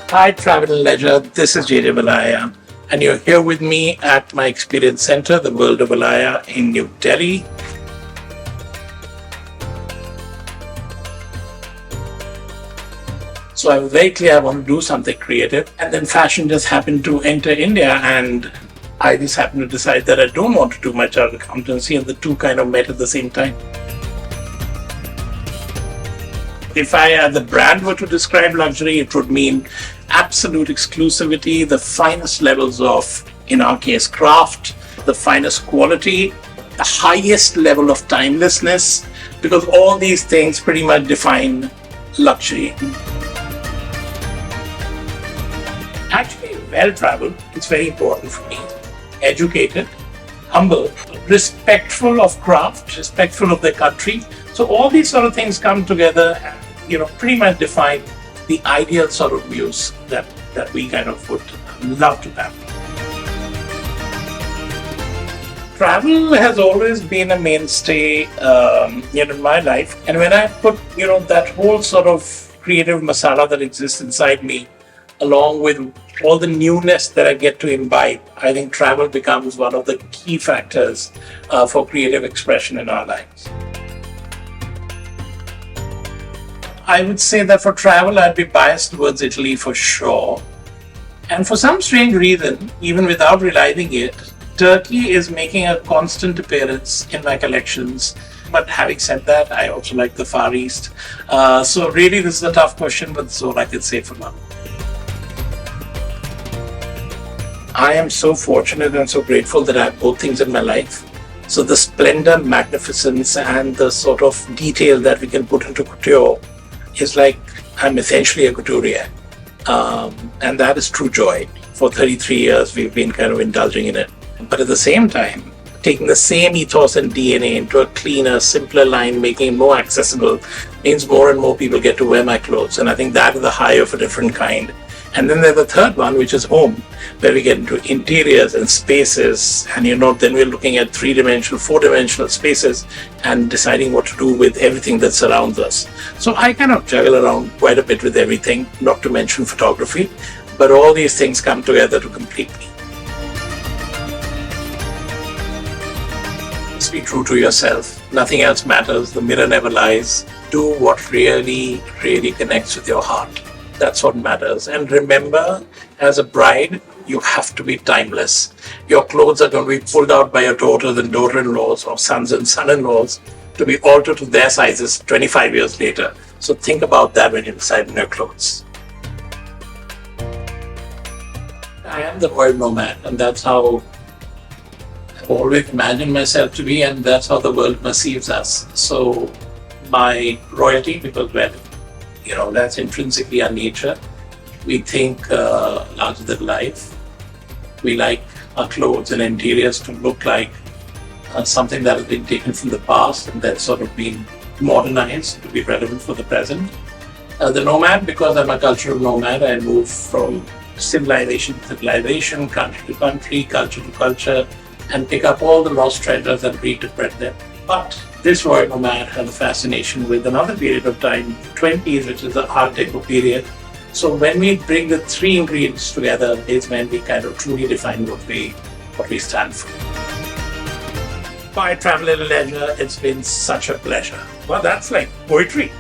Hi, Travel and Leisure. This is JJ Valaya, and you're here with me at my experience center, the World of Valaya in New Delhi. So I was very clear I want to do something creative, and then fashion just happened to enter India, and I just happened to decide that I don't want to do my chartered accountancy, and the two kind of met at the same time. If I, as a brand, were to describe luxury, it would mean absolute exclusivity, the finest levels of, in our case, craft, the finest quality, the highest level of timelessness, because all these things pretty much define luxury. Actually, well-traveled, it's very important for me. Educated, humble, respectful of craft, respectful of their country. So all these sort of things come together and, pretty much define the ideal sort of views that we kind of would love to have. Travel has always been a mainstay, in my life. And when I put, that whole sort of creative masala that exists inside me, along with all the newness that I get to imbibe, I think travel becomes one of the key factors for creative expression in our lives. I would say that for travel, I'd be biased towards Italy for sure. And for some strange reason, even without realizing it, Turkey is making a constant appearance in my collections. But having said that, I also like the Far East. So really, this is a tough question, but that's all I can say for now. I am so fortunate and so grateful that I have both things in my life. So the splendor, magnificence, and the sort of detail that we can put into couture is like I'm essentially a couturier. And that is true joy. For 33 years, we've been kind of indulging in it. But at the same time, taking the same ethos and DNA into a cleaner, simpler line, making it more accessible, means more and more people get to wear my clothes. And I think that is the high of a different kind. And then there's the third one, which is home, where we get into interiors and spaces. And then we're looking at 3-dimensional, 4-dimensional spaces and deciding what to do with everything that surrounds us. So I kind of juggle around quite a bit with everything, not to mention photography, but all these things come together to complete me. Just be true to yourself. Nothing else matters. The mirror never lies. Do what really, really connects with your heart. That's what matters. And remember, as a bride, you have to be timeless. Your clothes are going to be pulled out by your daughters and daughter-in-laws or sons and son-in-laws to be altered to their sizes 25 years later. So think about that when you decide on your clothes. I am the world nomad, and that's how I've always imagined myself to be, and that's how the world perceives us. So my royalty, because that's intrinsically our nature. We think larger than life. We like our clothes and interiors to look like something that has been taken from the past and then sort of been modernized to be relevant for the present. The nomad, because I'm a cultural nomad, I move from civilization to civilization, country to country, culture to culture, and pick up all the lost treasures and reinterpret them. But this royal nomad had a fascination with another period of time, 20s, which is the Art Deco period. So when we bring the three ingredients together is when we kind of truly define what we stand for. By Travel and Leisure, it's been such a pleasure. Well, that's like poetry.